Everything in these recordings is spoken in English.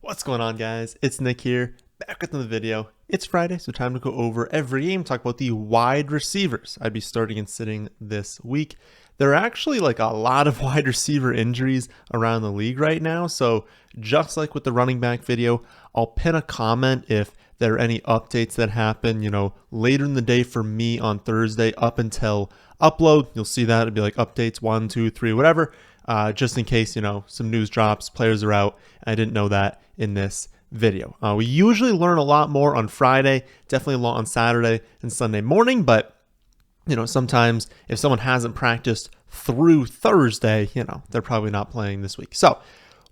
What's going on, guys? It's Nick here, back with another video. It's Friday, so time to go over every game, talk about the wide receivers I'd be starting and sitting this week. There are actually like a lot of wide receiver injuries around the league right now, so just like with the running back video, I'll pin a comment if there are any updates that happen, later in the day for me on Thursday up until upload. You'll see that. It'll be like updates 1, 2, 3, whatever. Just in case, some news drops, players are out. I didn't know that in this video. We usually learn a lot more on Friday, definitely a lot on Saturday and Sunday morning, but sometimes if someone hasn't practiced through Thursday, they're probably not playing this week. So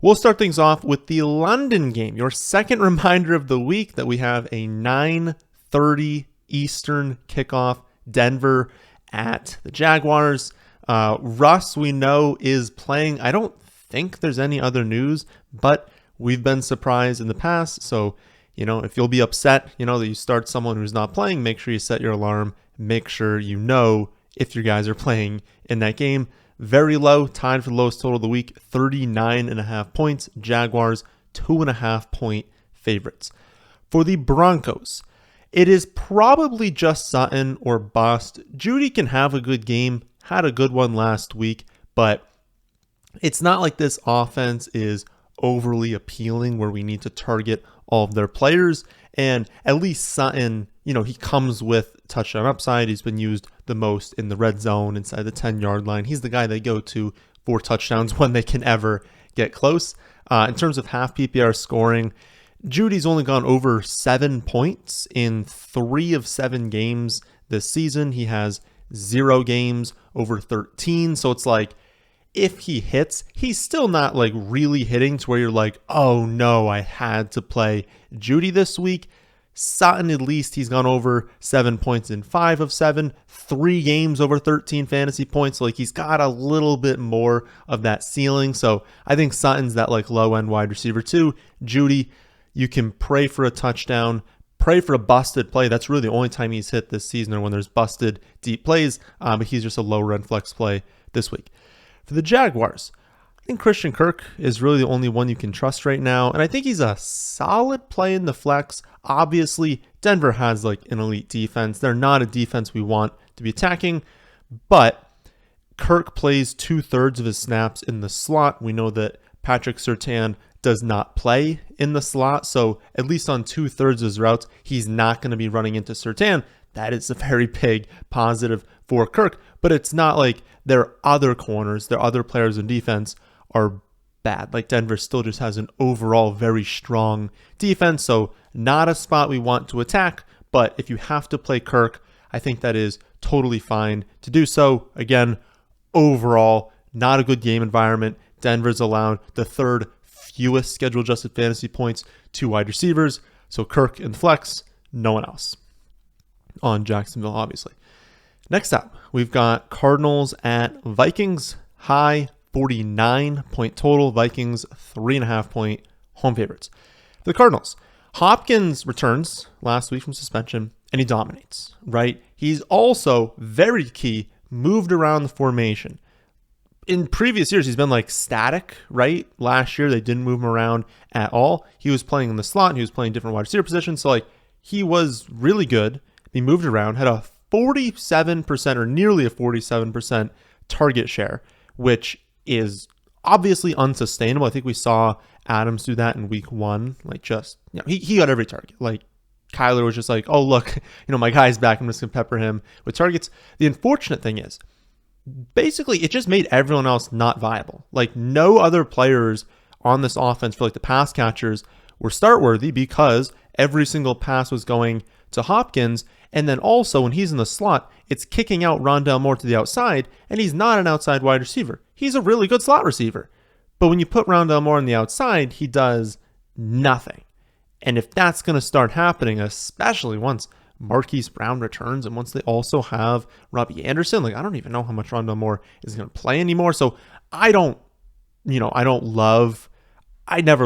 we'll start things off with the London game, your second reminder of the week that we have a 9:30 Eastern kickoff, Denver at the Jaguars. Russ, we know, is playing. I don't think there's any other news, but we've been surprised in the past. So, if you'll be upset, that you start someone who's not playing, make sure you set your alarm. Make sure if your guys are playing in that game. Very low, tied for the lowest total of the week, 39.5 points. Jaguars, 2.5 point favorites. For the Broncos, it is probably just Sutton or bust. Judy can have a good game, had a good one last week, but it's not like this offense is overly appealing where we need to target all of their players. And at least Sutton, he comes with touchdown upside. He's been used the most in the red zone inside the 10-yard line. He's the guy they go to for touchdowns when they can ever get close. In terms of half PPR scoring, Judy's only gone over 7 points in 3 of 7 games this season. He has 0 games over 13. So it's like, if he hits, he's still not like really hitting to where you're like, oh no, I had to play Judy this week. Sutton, at least he's gone over 7 points in 5 of 7, 3 games over 13 fantasy points. So like he's got a little bit more of that ceiling. So I think Sutton's that like low end wide receiver too. Judy, you can pray for a touchdown, pray for a busted play. That's really the only time he's hit this season, or when there's busted deep plays. But he's just a low run flex play this week. For the Jaguars, I think Christian Kirk is really the only one you can trust right now. And I think he's a solid play in the flex. Obviously, Denver has like an elite defense. They're not a defense we want to be attacking, but Kirk plays 2/3 of his snaps in the slot. We know that Patrick Surtain does not play in the slot. So at least on 2/3 of his routes, he's not going to be running into Surtain. That is a very big positive for Kirk, but it's not like their other corners, their other players in defense are bad. Like Denver still just has an overall very strong defense, so not a spot we want to attack, but if you have to play Kirk, I think that is totally fine to do so. Again, overall, not a good game environment. Denver's allowed the 3rd fewest schedule-adjusted fantasy points to wide receivers, so Kirk in flex, no one else on Jacksonville, obviously. Next up, we've got Cardinals at Vikings. High 49 point total. Vikings 3.5 point home favorites. For the Cardinals, Hopkins returns last week from suspension and he dominates, right? He's also very key, moved around the formation. In previous years, he's been like static, right? Last year, they didn't move him around at all. He was playing in the slot and he was playing different wide receiver positions. So like he was really good. He moved around, had a 47% or nearly a 47% target share, which is obviously unsustainable. I think we saw Adams do that in week 1. Like he got every target. Like Kyler was just like, oh, look, my guy's back. I'm just going to pepper him with targets. The unfortunate thing is, basically, it just made everyone else not viable. Like no other players on this offense for like the pass catchers were start worthy because every single pass was going to Hopkins. And then also when he's in the slot, it's kicking out Rondale Moore to the outside, and he's not an outside wide receiver. He's a really good slot receiver. But when you put Rondale Moore on the outside, he does nothing. And if that's going to start happening, especially once Marquise Brown returns and once they also have Robbie Anderson, like I don't even know how much Rondale Moore is going to play anymore. So I never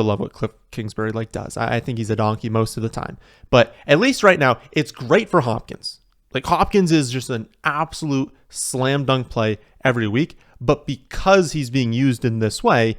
love what Cliff Kingsbury does. I think he's a donkey most of the time. But at least right now, it's great for Hopkins. Like Hopkins is just an absolute slam dunk play every week. But because he's being used in this way,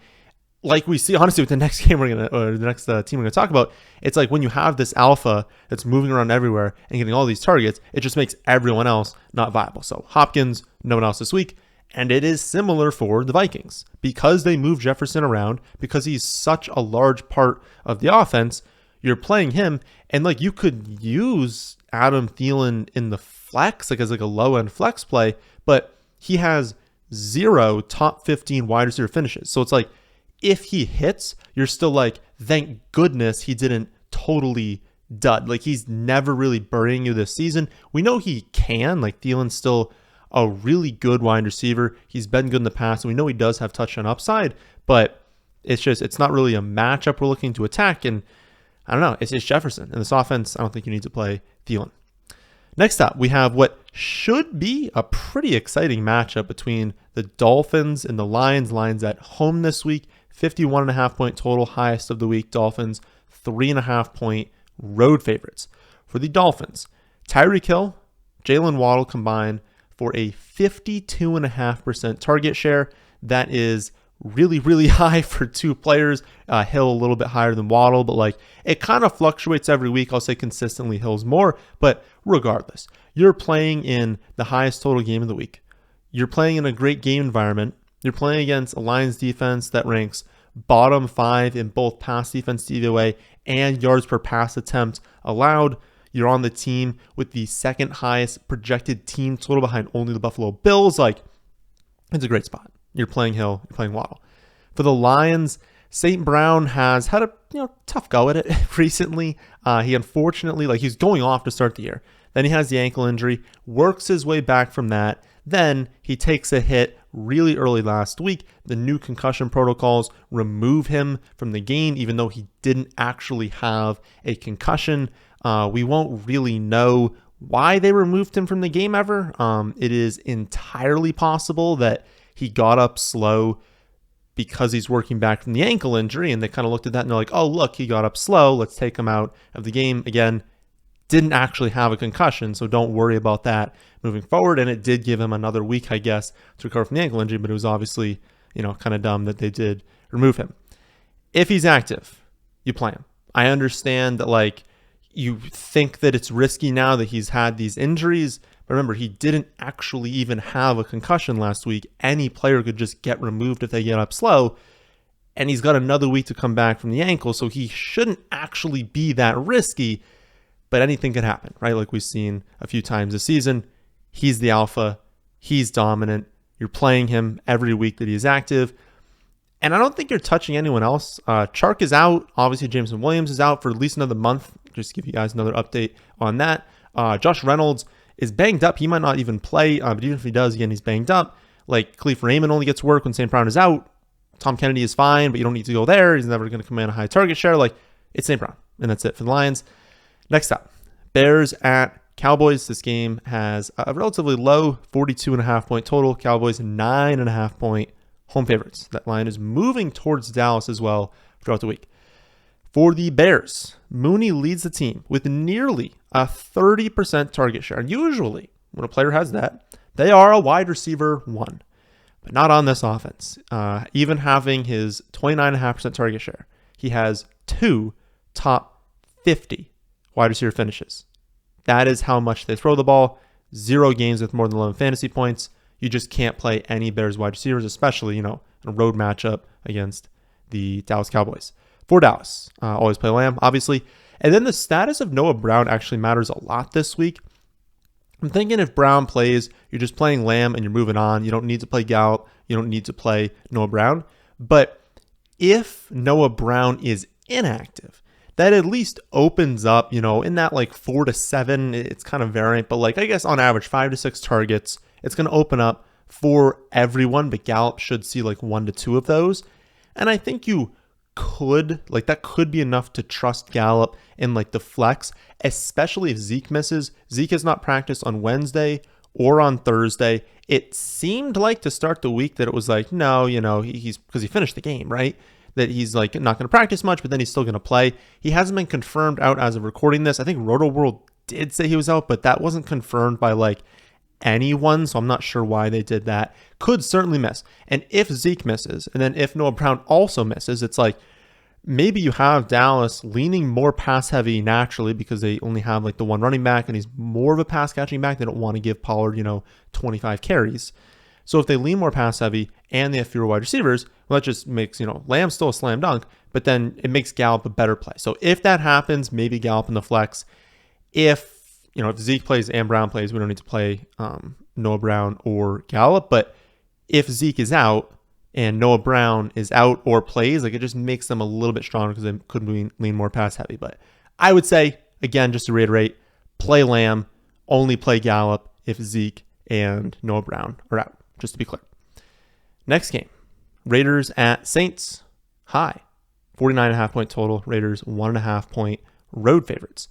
like we see, honestly, with the next game the next team we're gonna talk about, it's like when you have this alpha that's moving around everywhere and getting all these targets, it just makes everyone else not viable. So Hopkins, no one else this week, and it is similar for the Vikings because they move Jefferson around because he's such a large part of the offense. You're playing him, and like you could use Adam Thielen in the flex, like as like a low end flex play, but he has 0 top 15 wide receiver finishes. So it's like, if he hits, you're still like, thank goodness he didn't totally dud. Like he's never really burying you this season. We know he can. Like Thielen's still a really good wide receiver. He's been good in the past, and we know he does have touchdown upside, but it's not really a matchup we're looking to attack. And I don't know, it's Jefferson. In this offense, I don't think you need to play Thielen. Next up, we have what should be a pretty exciting matchup between the Dolphins and the Lions. Lions at home this week. 51.5 point total, highest of the week. Dolphins, 3.5 point road favorites. For the Dolphins, Tyreek Hill, Jalen Waddle combined for a 52.5% target share. That is really, really high for two players. Hill a little bit higher than Waddle, but like it kind of fluctuates every week. I'll say consistently Hill's more, but regardless, you're playing in the highest total game of the week. You're playing in a great game environment. You're playing against a Lions defense that ranks bottom 5 in both pass defense DVOA and yards per pass attempt allowed. You're on the team with the second highest projected team total behind only the Buffalo Bills. Like, it's a great spot. You're playing Hill, you're playing Waddle. For the Lions, St. Brown has had a tough go at it recently. He unfortunately, he's going off to start the year. Then he has the ankle injury, works his way back from that. Then he takes a hit really early last week. The new concussion protocols remove him from the game, even though he didn't actually have a concussion. We won't really know why they removed him from the game ever. It is entirely possible that he got up slow because he's working back from the ankle injury, and they kind of looked at that and they're like, oh, look, he got up slow. Let's take him out of the game. Again, didn't actually have a concussion, so don't worry about that moving forward. And it did give him another week, I guess, to recover from the ankle injury, but it was obviously, kind of dumb that they did remove him. If he's active, you play him. I understand that, you think that it's risky now that he's had these injuries, but remember, he didn't actually even have a concussion last week. Any player could just get removed if they get up slow, and he's got another week to come back from the ankle, so he shouldn't actually be that risky. But anything can happen, right? Like we've seen a few times this season. He's the alpha. He's dominant. You're playing him every week that he's active. And I don't think you're touching anyone else. Chark is out. Obviously, Jameson Williams is out for at least another month. Just to give you guys another update on that. Josh Reynolds is banged up. He might not even play. But even if he does, again, he's banged up. Khalif Raymond only gets work when St. Brown is out. Tom Kennedy is fine, but you don't need to go there. He's never going to command a high target share. It's St. Brown. And that's it for the Lions. Next up, Bears at Cowboys. This game has a relatively low 42.5 point total. Cowboys 9.5 point home favorites. That line is moving towards Dallas as well throughout the week. For the Bears, Mooney leads the team with nearly a 30% target share. And usually, when a player has that, they are a wide receiver 1, but not on this offense. Even having his 29.5% target share, he has 2 top 50 wide receiver finishes. That is how much they throw the ball. 0 games with more than 11 fantasy points. You just can't play any Bears wide receivers, especially, in a road matchup against the Dallas Cowboys. For Dallas, always play Lamb, obviously. And then the status of Noah Brown actually matters a lot this week. I'm thinking if Brown plays, you're just playing Lamb and you're moving on. You don't need to play Gallup. You don't need to play Noah Brown. But if Noah Brown is inactive, that at least opens up, in that 4 to 7, it's kind of variant, but I guess on average 5 to 6 targets, it's going to open up for everyone, but Gallup should see 1 to 2 of those. And I think you could, that could be enough to trust Gallup in the flex, especially if Zeke misses. Zeke has not practiced on Wednesday or on Thursday. It seemed to start the week that it was no, he's because he finished the game, right? That he's not going to practice much, but then he's still going to play. He hasn't been confirmed out as of recording this. I think Roto World did say he was out, but that wasn't confirmed by anyone, so I'm not sure why they did that. Could certainly miss. And if Zeke misses, and then if Noah Brown also misses, it's like maybe you have Dallas leaning more pass heavy naturally because they only have like the one running back and he's more of a pass catching back. They don't want to give Pollard, 25 carries. So if they lean more pass heavy and they have fewer wide receivers, well, that just makes, Lamb still a slam dunk, but then it makes Gallup a better play. So if that happens, maybe Gallup in the flex. If Zeke plays and Brown plays, we don't need to play Noah Brown or Gallup. But if Zeke is out and Noah Brown is out or plays, like it just makes them a little bit stronger because they could lean more pass heavy. But I would say, again, just to reiterate, play Lamb, only play Gallup if Zeke and Noah Brown are out, just to be clear. Next game, Raiders at Saints. High, 49.5 point total. Raiders 1.5 point road favorites.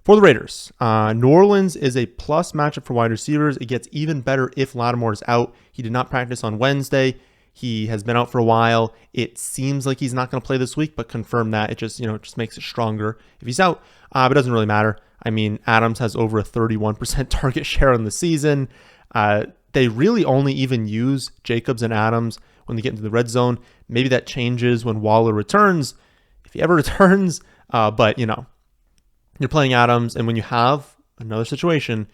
For the Raiders, New Orleans is a plus matchup for wide receivers. It gets even better if Lattimore is out. He did not practice on Wednesday. He has been out for a while. It seems like he's not going to play this week, but confirm that. It just, just makes it stronger if he's out. But it doesn't really matter. I mean, Adams has over a 31% target share on the season. They really only even use Jacobs and Adams when they get into the red zone. Maybe that changes when Waller returns, if he ever returns. But, you're playing Adams, and when you have another situation,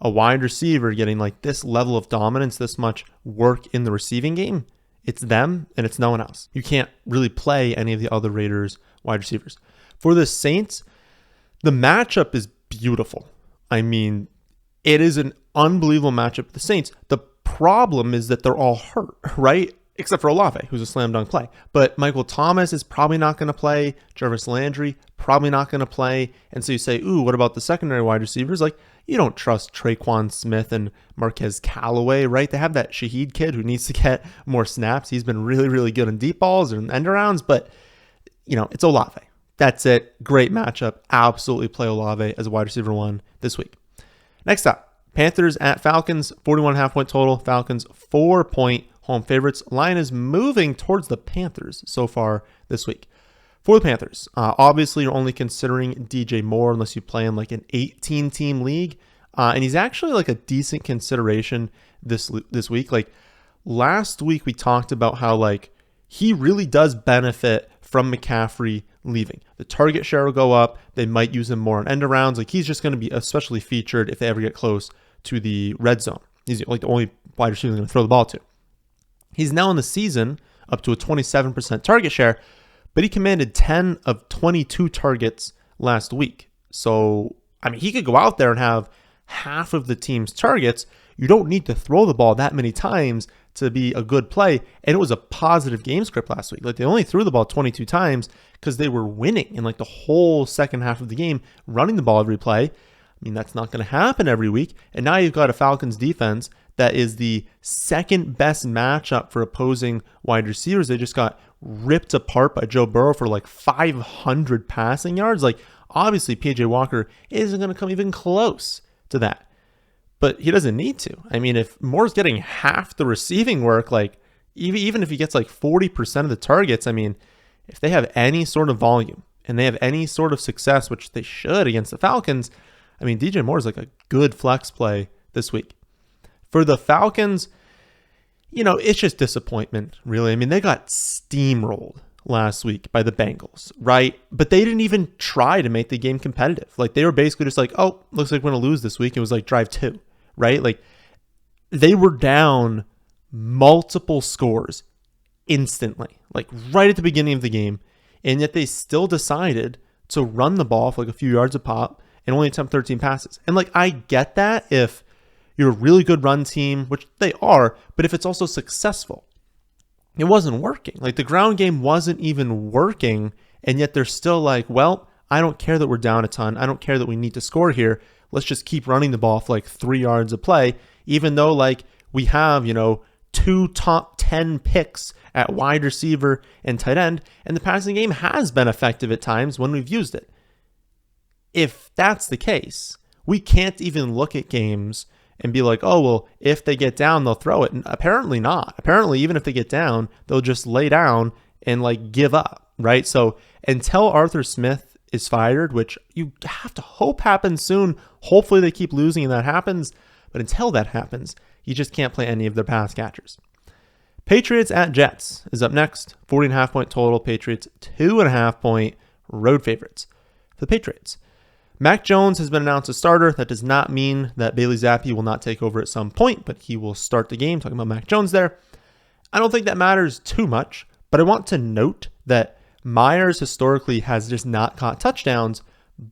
a wide receiver getting like this level of dominance, this much work in the receiving game, it's them and it's no one else. You can't really play any of the other Raiders wide receivers. For the Saints, the matchup is beautiful. I mean, it is an unbelievable matchup for the Saints. The problem is that they're all hurt, right? Except for Olave, who's a slam dunk play. But Michael Thomas is probably not going to play. Jarvis Landry, probably not going to play. And so you say, ooh, what about the secondary wide receivers? Like, you don't trust Traquan Smith and Marquez Callaway, right? They have that Shaheed kid who needs to get more snaps. He's been really, really good in deep balls and end arounds, but, it's Olave. That's it. Great matchup. Absolutely play Olave as a wide receiver one this week. Next up, Panthers at Falcons, 41.5 point total. Falcons 4-point home favorites. Line is moving towards the Panthers so far this week. For the Panthers, obviously you're only considering DJ Moore unless you play in like an 18-team league. And he's actually like a decent consideration this week. Like last week we talked about how like he really does benefit from McCaffrey leaving. The target share will go up. They might use him more on end arounds. Like he's just going to be especially featured if they ever get close to the red zone. He's like the only wide receiver they're going to throw the ball to. He's now in the season up to a 27% target share, but he commanded 10 of 22 targets last week. So, I mean, he could go out there and have half of the team's targets. You don't need to throw the ball that many times to be a good play. And it was a positive game script last week. Like they only threw the ball 22 times because they were winning in like the whole second half of the game, running the ball every play. I mean, that's not going to happen every week. And now you've got a Falcons defense that is the second best matchup for opposing wide receivers. They just got ripped apart by Joe Burrow for like 500 passing yards. Like obviously PJ Walker isn't going to come even close to that, but he doesn't need to. I mean, if Moore's getting half the receiving work, like even if he gets like 40% of the targets, I mean, if they have any sort of volume and they have any sort of success, which they should against the Falcons, I mean, DJ Moore is like a good flex play this week. For the Falcons, it's just disappointment, really. I mean, they got steamrolled last week by the Bengals, right? But they didn't even try to make the game competitive. Like, they were basically just like, oh, looks like we're going to lose this week. It was like drive 2, right? Like, they were down multiple scores instantly, like right at the beginning of the game. And yet they still decided to run the ball for like a few yards a pop and only attempt 13 passes. And like, I get that if you're a really good run team, which they are, but if it's also successful, it wasn't working. Like the ground game wasn't even working. And yet they're still like, well, I don't care that we're down a ton. I don't care that we need to score here. Let's just keep running the ball for like 3 yards a play, even though like we have, 2 top 10 picks at wide receiver and tight end. And the passing game has been effective at times when we've used it. If that's the case, we can't even look at games and be like, oh, well, if they get down, they'll throw it. And apparently not. Apparently, even if they get down, they'll just lay down and like give up, right? So until Arthur Smith is fired, which you have to hope happens soon, hopefully they keep losing and that happens. But until that happens, you just can't play any of their pass catchers. Patriots at Jets is up next. 40.5-point total. Patriots 2.5-point road favorites for the Patriots. Mac Jones has been announced as starter. That does not mean that Bailey Zappi will not take over at some point, but he will start the game. Talking about Mac Jones there. I don't think that matters too much, but I want to note that Myers historically has just not caught touchdowns,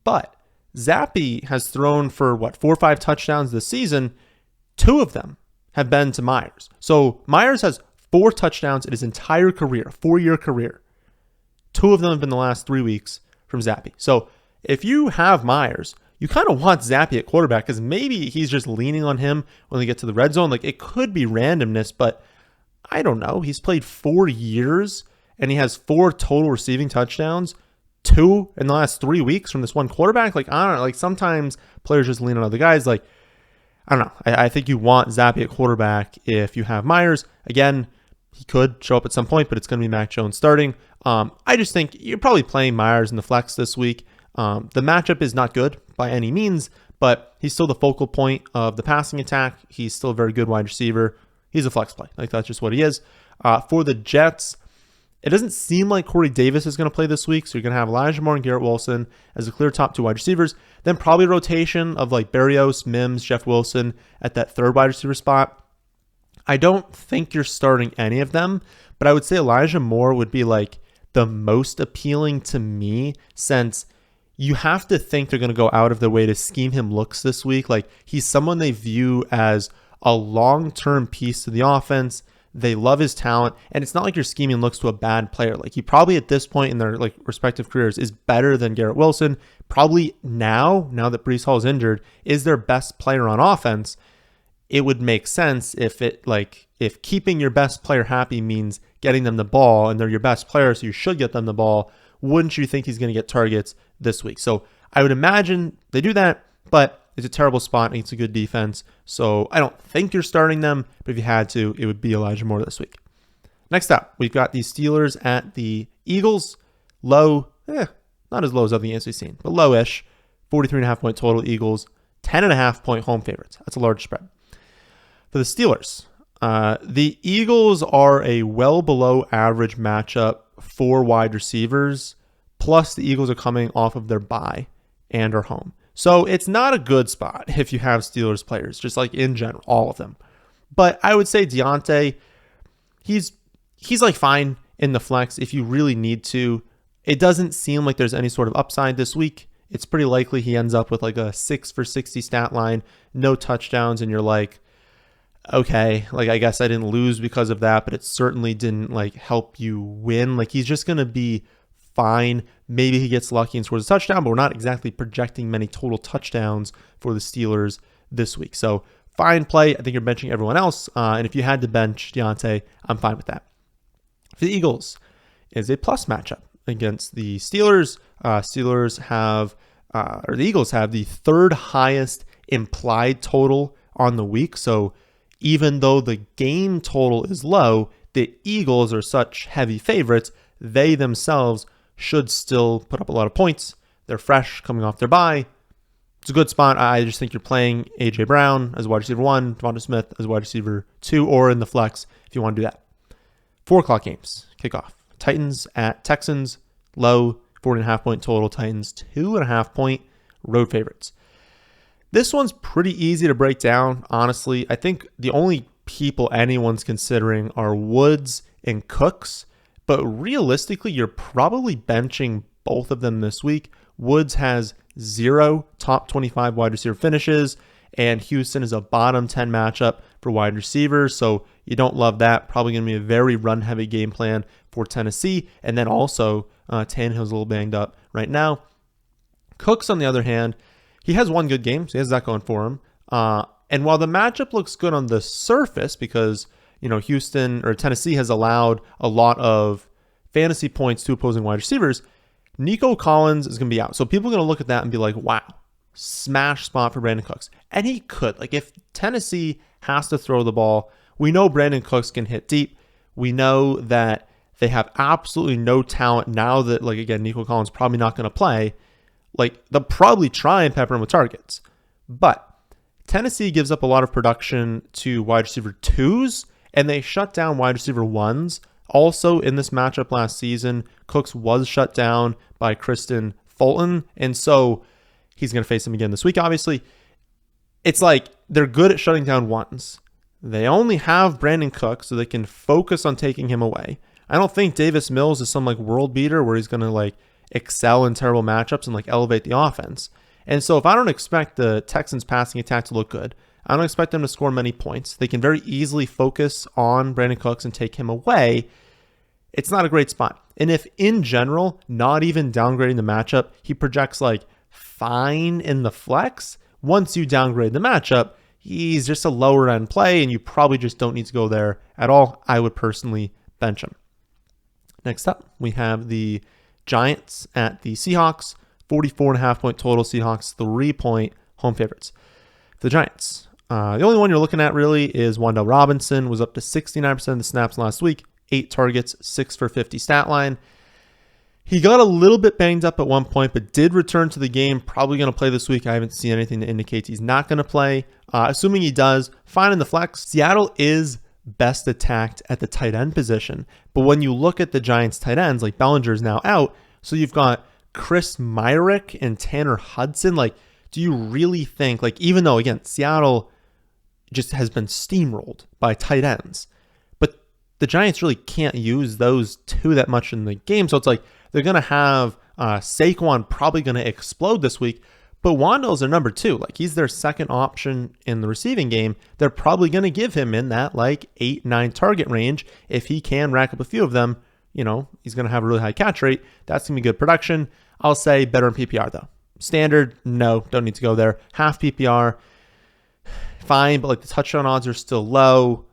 but Zappi has thrown for 4 or 5 touchdowns this season. 2 of them have been to Myers. So Myers has 4 touchdowns in his entire career, 4-year career. 2 of them have been the last 3 weeks from Zappi. So if you have Myers, you kind of want Zappi at quarterback because maybe he's just leaning on him when they get to the red zone. Like, it could be randomness, but I don't know. He's played 4 years and he has 4 total receiving touchdowns, 2 in the last 3 weeks from this one quarterback. Like, I don't know. Like, sometimes players just lean on other guys. Like, I don't know. I think you want Zappi at quarterback if you have Myers. Again, he could show up at some point, but it's going to be Mac Jones starting. I just think you're probably playing Myers in the flex this week. The matchup is not good by any means, but he's still the focal point of the passing attack. He's still a very good wide receiver. He's a flex play. Like, that's just what he is. For the Jets, it doesn't seem like Corey Davis is going to play this week, so you're going to have Elijah Moore and Garrett Wilson as the clear top 2 wide receivers. Then probably rotation of like Berrios, Mims, Jeff Wilson at that 3rd wide receiver spot. I don't think you're starting any of them, but I would say Elijah Moore would be like the most appealing to me, since you have to think they're going to go out of their way to scheme him looks this week. Like, he's someone they view as a long-term piece to the offense. They love his talent, and it's not like you're scheming looks to a bad player. Like, he probably at this point in their like respective careers is better than Garrett Wilson. Probably now that Breece Hall is injured, is their best player on offense. It would make sense if keeping your best player happy means getting them the ball, and they're your best player, so you should get them the ball. Wouldn't you think he's going to get targets this week? So I would imagine they do that, but it's a terrible spot and it's a good defense. So I don't think you're starting them, but if you had to, it would be Elijah Moore this week. Next up, we've got the Steelers at the Eagles. Low, not as low as other games we've seen, but lowish. 43.5-point total. Eagles, 10.5-point home favorites. That's a large spread. For the Steelers, the Eagles are a well below average matchup for wide receivers. Plus, the Eagles are coming off of their bye and are home. So it's not a good spot if you have Steelers players, just like in general, all of them. But I would say Deontay, he's like fine in the flex if you really need to. It doesn't seem like there's any sort of upside this week. It's pretty likely he ends up with like a 6 for 60 stat line, no touchdowns, and you're like, okay, like I guess I didn't lose because of that, but it certainly didn't like help you win. Like, he's just going to be fine. Maybe he gets lucky and scores a touchdown, but we're not exactly projecting many total touchdowns for the Steelers this week. So fine play. I think you're benching everyone else. And if you had to bench Deontay, I'm fine with that. For the Eagles, is a plus matchup against the Steelers. The Eagles have the 3rd highest implied total on the week. So even though the game total is low, the Eagles are such heavy favorites, they themselves should still put up a lot of points. They're fresh, coming off their bye. It's a good spot. I just think you're playing A.J. Brown as wide receiver 1, Devonta Smith as wide receiver 2, or in the flex if you want to do that. 4 o'clock games, kickoff. Titans at Texans, low, 4.5-point total. Titans, 2.5-point road favorites. This one's pretty easy to break down, honestly. I think the only people anyone's considering are Woods and Cooks, but realistically, you're probably benching both of them this week. Woods has 0 top 25 wide receiver finishes, and Houston is a bottom 10 matchup for wide receivers, so you don't love that. Probably going to be a very run-heavy game plan for Tennessee, and then also Tannehill's a little banged up right now. Cooks, on the other hand, he has one good game, so he has that going for him. And while the matchup looks good on the surface, because Houston or Tennessee has allowed a lot of fantasy points to opposing wide receivers, Nico Collins is going to be out. So people are going to look at that and be like, wow, smash spot for Brandon Cooks. And he could. Like, if Tennessee has to throw the ball, we know Brandon Cooks can hit deep. We know that they have absolutely no talent now that, like, again, Nico Collins probably not going to play. Like, they'll probably try and pepper him with targets. But Tennessee gives up a lot of production to wide receiver 2s, and they shut down wide receiver 1s. Also in this matchup last season, Cooks was shut down by Kristen Fulton, and so he's going to face him again this week, obviously. It's like they're good at shutting down 1s. They only have Brandon Cooks, so they can focus on taking him away. I don't think Davis Mills is some like world beater where he's going to like excel in terrible matchups and like elevate the offense. And so if I don't expect the Texans passing attack to look good, I don't expect them to score many points. They can very easily focus on Brandon Cooks and take him away. It's not a great spot. And if in general, not even downgrading the matchup, he projects like fine in the flex, once you downgrade the matchup, he's just a lower end play and you probably just don't need to go there at all. I would personally bench him. Next up, we have the Giants at the Seahawks. 44.5 point total. Seahawks 3-point home favorites. For the Giants, the only one you're looking at really is Wan'Dale Robinson. Was up to 69% of the snaps last week. 8 targets, 6 for 50 stat line. He got a little bit banged up at one point, but did return to the game. Probably going to play this week. I haven't seen anything that indicates he's not going to play. Assuming he does, fine in the flex. Seattle is best attacked at the tight end position. But when you look at the Giants tight ends, like Bellinger is now out. So you've got Chris Myrick and Tanner Hudson. Like, do you really think, like, even though, again, Seattle just has been steamrolled by tight ends, but the Giants really can't use those two that much in the game. So it's like they're going to have Saquon probably going to explode this week, but Wan'Dale's their number 2. Like, he's their second option in the receiving game. They're probably going to give him in that like 8-9 target range. If he can rack up a few of them, you know, he's going to have a really high catch rate. That's going to be good production. I'll say better in PPR though. Standard, no, don't need to go there. Half PPR, fine, but like the touchdown odds are still low.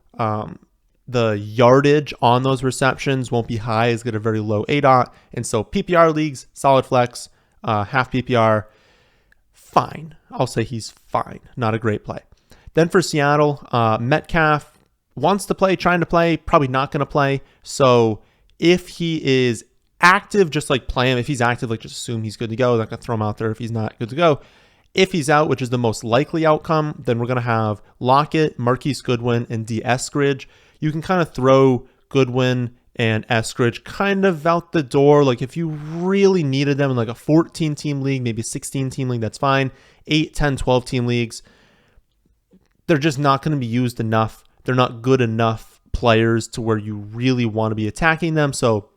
The yardage on those receptions won't be high. It's got a very low ADOT. And so PPR leagues, solid flex, half PPR, fine. I'll say he's fine. Not a great play. Then for Seattle, Metcalf wants to play, trying to play, probably not going to play. So if he is active, just like play him. If he's active, like just assume he's good to go. Not going to throw him out there if he's not good to go. If he's out, which is the most likely outcome, then we're going to have Lockett, Marquise Goodwin, and D. Eskridge. You can kind of throw Goodwin and Eskridge kind of out the door. Like if you really needed them in like a 14-team league, maybe a 16-team league, that's fine. 8, 10, 12-team leagues, they're just not going to be used enough. They're not good enough players to where you really want to be attacking them. So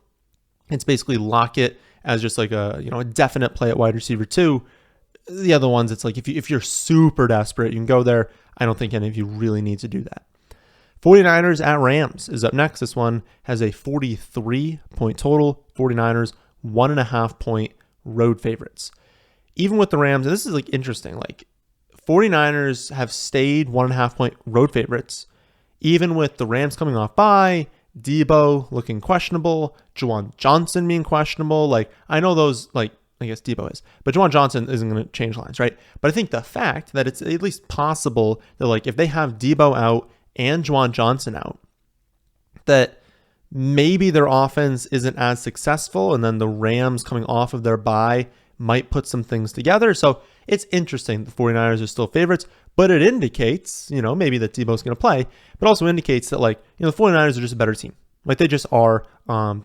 it's basically Lockett as just like a definite play at wide receiver 2. The other ones, it's like if you're super desperate, you can go there. I don't think any of you really need to do that. 49ers at Rams is up next. This one has a 43-point total. 49ers, 1.5-point road favorites. Even with the Rams, and this is like interesting, like 49ers have stayed 1.5-point road favorites. Even with the Rams coming off bye, Debo looking questionable, Juwan Johnson being questionable. Like, I know those, like, I guess Debo is, but Juwan Johnson isn't going to change lines, right? But I think the fact that it's at least possible that, like, if they have Debo out and Juwan Johnson out, that maybe their offense isn't as successful, and then the Rams coming off of their bye might put some things together. So it's interesting. The 49ers are still favorites, but it indicates, maybe that Debo's going to play, but also indicates that, like, the 49ers are just a better team. Like, they just are.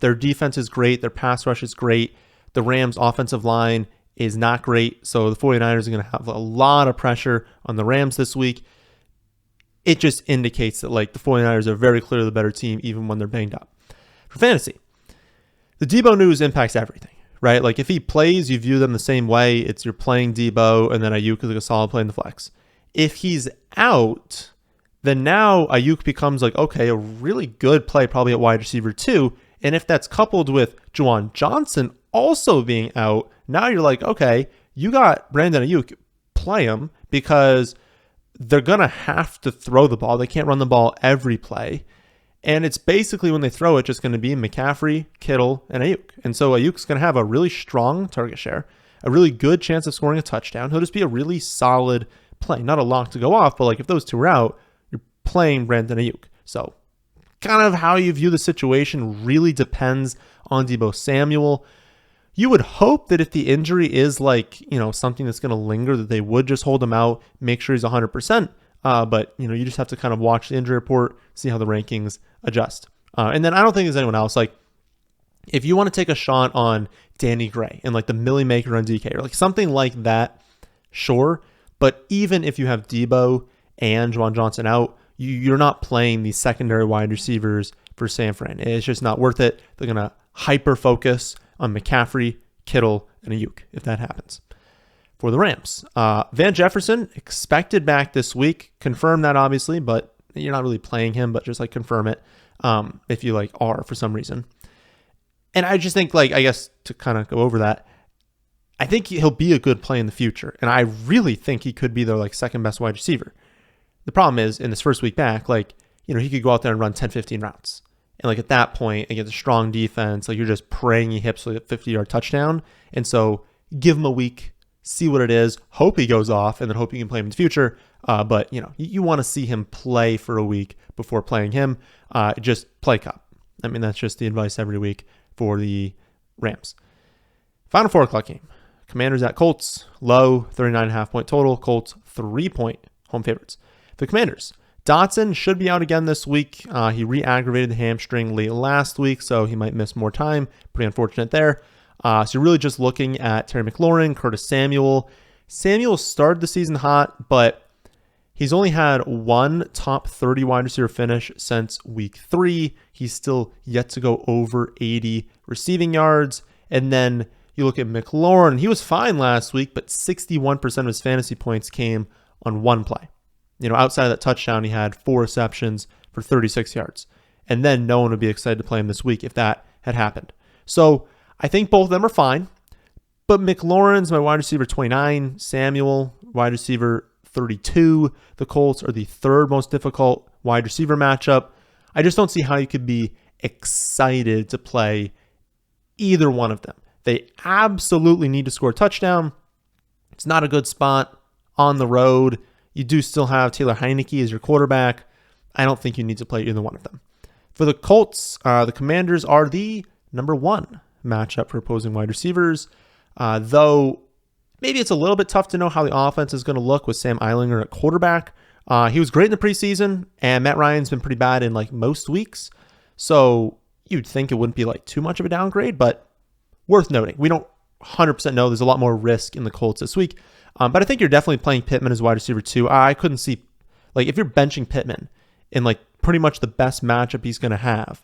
Their defense is great. Their pass rush is great. The Rams' offensive line is not great. So the 49ers are going to have a lot of pressure on the Rams this week. It just indicates that, like, the 49ers are very clearly the better team, even when they're banged up. For fantasy, the Debo news impacts everything, right? Like, if he plays, you view them the same way. It's you're playing Debo, and then Ayuk is like a solid play in the flex. If he's out, then now Ayuk becomes like, okay, a really good play probably at wide receiver 2. And if that's coupled with Juwan Johnson also being out, now you're like, okay, you got Brandon Ayuk, play him, because they're going to have to throw the ball. They can't run the ball every play. And it's basically, when they throw it, just going to be McCaffrey, Kittle, and Ayuk. And so Ayuk's going to have a really strong target share, a really good chance of scoring a touchdown. He'll just be a really solid play. Not a lock to go off, but like if those two are out, you're playing Brandon Ayuk. So kind of how you view the situation really depends on Debo Samuel. You would hope that if the injury is like, something that's going to linger, that they would just hold him out, make sure he's 100%. But, you just have to kind of watch the injury report, see how the rankings adjust. And then I don't think there's anyone else. Like, if you want to take a shot on Danny Gray and like the Millie Maker on DK or like something like that, sure. But even if you have Debo and Juwan Johnson out, you're not playing these secondary wide receivers for San Fran. It's just not worth it. They're going to hyper focus on McCaffrey, Kittle, and Ayuk if that happens. For the Rams, Van Jefferson expected back this week. Confirm that obviously, but you're not really playing him, but just like confirm it if you like are for some reason. And I just think I guess to kind of go over that, I think he'll be a good play in the future. And I really think he could be their second best wide receiver. The problem is in this first week back, he could go out there and run 10, 15 routes. And at that point, against a strong defense, you're just praying he hits a 50-yard touchdown. And so give him a week, see what it is, hope he goes off, and then hope you can play him in the future. But, you want to see him play for a week before playing him. Just play Cup. I mean, that's just the advice every week for the Rams. Final 4 o'clock game. Commanders at Colts. Low, 39.5 point total. Colts, 3-point home favorites. The Commanders. Dotson should be out again this week. He re-aggravated the hamstring late last week, so he might miss more time. Pretty unfortunate there. So you're really just looking at Terry McLaurin, Curtis Samuel. Samuel started the season hot, but he's only had one top 30 wide receiver finish since week 3. He's still yet to go over 80 receiving yards. And then you look at McLaurin. He was fine last week, but 61% of his fantasy points came on one play. Outside of that touchdown, he had 4 receptions for 36 yards. And then no one would be excited to play him this week if that had happened. So I think both of them are fine. But McLaurin's my wide receiver 29. Samuel, wide receiver 32. The Colts are the third most difficult wide receiver matchup. I just don't see how you could be excited to play either one of them. They absolutely need to score a touchdown. It's not a good spot on the road. You do still have Taylor Heineke as your quarterback. I don't think you need to play either one of them. For the Colts, the Commanders are the number 1 matchup for opposing wide receivers, though maybe it's a little bit tough to know how the offense is going to look with Sam Ehlinger at quarterback. He was great in the preseason, and Matt Ryan's been pretty bad in most weeks, so you'd think it wouldn't be too much of a downgrade, but worth noting. We don't 100% know. There's a lot more risk in the Colts this week. But I think you're definitely playing Pittman as wide receiver 2. I couldn't see, if you're benching Pittman in pretty much the best matchup he's going to have,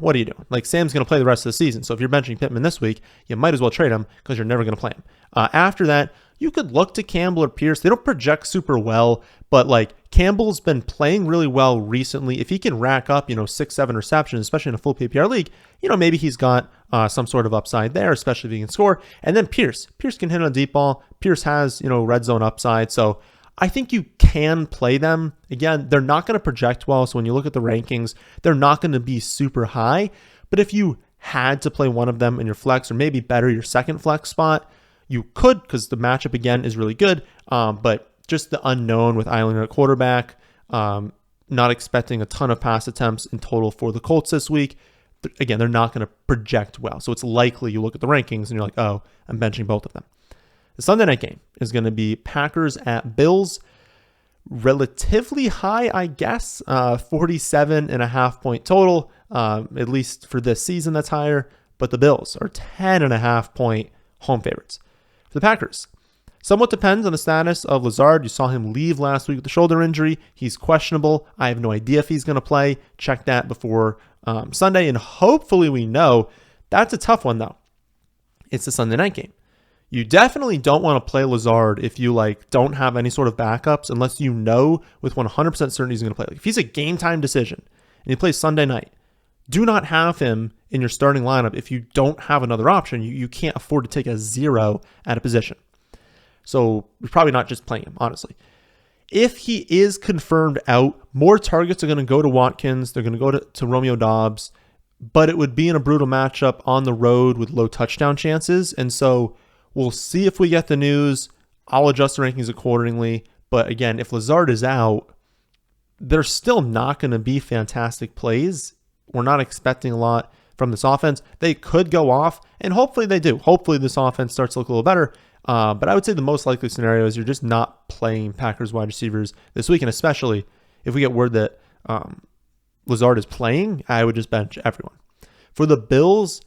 what are you doing? Sam's going to play the rest of the season. So if you're benching Pittman this week, you might as well trade him because you're never going to play him. After that, you could look to Campbell or Pierce. They don't project super well, but Campbell's been playing really well recently. If he can rack up, 6-7 receptions, especially in a full PPR league, maybe he's got some sort of upside there, especially if he can score. And then Pierce can hit on a deep ball. Pierce has, red zone upside. So I think you can play them. Again, they're not going to project well. So when you look at the rankings, they're not going to be super high. But if you had to play one of them in your flex, or maybe better your second flex spot, you could, because the matchup again is really good. But just the unknown with Eiling at quarterback, not expecting a ton of pass attempts in total for the Colts this week. Again, they're not going to project well. So it's likely you look at the rankings and you're like, oh, I'm benching both of them. The Sunday night game is going to be Packers at Bills. Relatively high, I guess, 47.5 point total, at least for this season that's higher. But the Bills are 10.5 point home favorites. For the Packers, somewhat depends on the status of Lazard. You saw him leave last week with the shoulder injury. He's questionable. I have no idea if he's going to play. Check that before Sunday, and hopefully we know. That's a tough one, though. It's the Sunday night game. You definitely don't want to play Lazard if you don't have any sort of backups, unless you know with 100% certainty he's going to play. If he's a game time decision and he plays Sunday night, do not have him in your starting lineup if you don't have another option. You can't afford to take a 0 at a position. So you're probably not just playing him, honestly. If he is confirmed out, more targets are going to go to Watkins. They're going to go to Romeo Doubs, but it would be in a brutal matchup on the road with low touchdown chances. And so we'll see if we get the news. I'll adjust the rankings accordingly. But again, if Lazard is out, there's still not going to be fantastic plays. We're not expecting a lot from this offense. They could go off, and hopefully they do. Hopefully this offense starts to look a little better. But I would say the most likely scenario is you're just not playing Packers wide receivers this week, and especially if we get word that Lazard is playing, I would just bench everyone. For the Bills,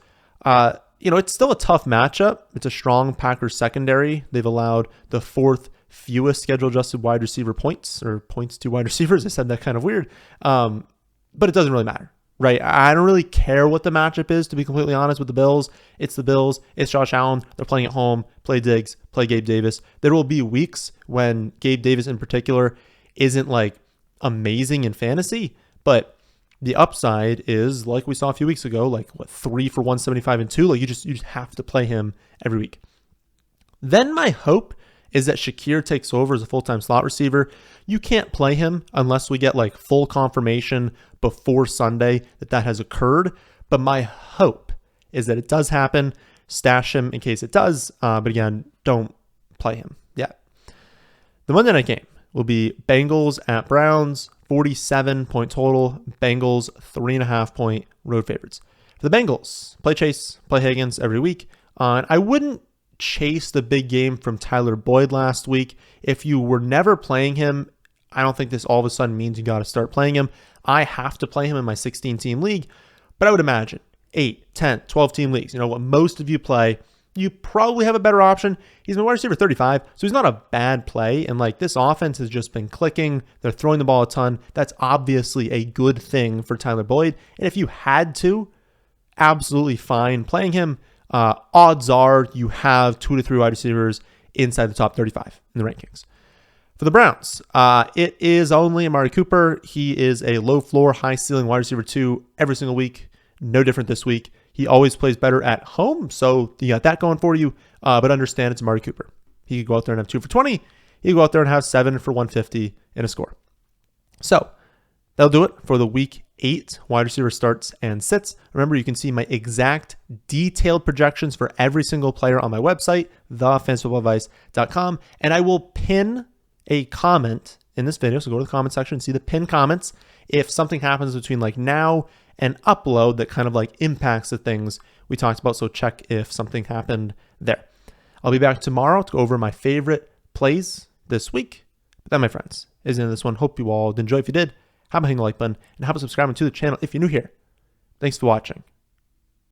it's still a tough matchup. It's a strong Packers secondary. They've allowed the fourth fewest schedule-adjusted wide receiver points, or points to wide receivers. I said that kind of weird. But it doesn't really matter, right? I don't really care what the matchup is, to be completely honest with the Bills. It's the Bills. It's Josh Allen. They're playing at home. Play Diggs. Play Gabe Davis. There will be weeks when Gabe Davis in particular isn't like amazing in fantasy, but the upside is, like we saw a few weeks ago, like 3 for 175 and 2. Like you just have to play him every week. Then my hope is that Shakir takes over as a full-time slot receiver. You can't play him unless we get like full confirmation before Sunday that has occurred. But my hope is that it does happen. Stash him in case it does. But again, don't play him yet. The Monday night game will be Bengals at Browns, 47-point total. Bengals 3.5-point road favorites. For the Bengals, play Chase, play Higgins every week. And I wouldn't chase the big game from Tyler Boyd last week. If you were never playing him, I don't think this all of a sudden means you got to start playing him. I have to play him in my 16-team league, but I would imagine 8, 10, 12-team leagues, what most of you play, you probably have a better option. He's been wide receiver 35, so he's not a bad play. And like this offense has just been clicking. They're throwing the ball a ton. That's obviously a good thing for Tyler Boyd. And if you had to, absolutely fine playing him. Odds are you have 2 to 3 wide receivers inside the top 35 in the rankings. For the Browns, it is only Amari Cooper. He is a low floor, high ceiling wide receiver 2 every single week. No different this week. He always plays better at home, so you got that going for you. But understand it's Amari Cooper. He could go out there and have 2 for 20. He could go out there and have 7 for 150 in a score. So that'll do it for the week 8 wide receiver starts and sits. Remember, you can see my exact detailed projections for every single player on my website, thefantasyfootballadvice.com. And I will pin a comment in this video. So go to the comment section and see the pinned comments. If something happens between like now and upload that kind of like impacts the things we talked about. So check if something happened there. I'll be back tomorrow to go over my favorite plays this week. But that, my friends, is the end of this one. Hope you all enjoy. If you did, how about hitting the like button and how about subscribing to the channel if you're new here. Thanks for watching.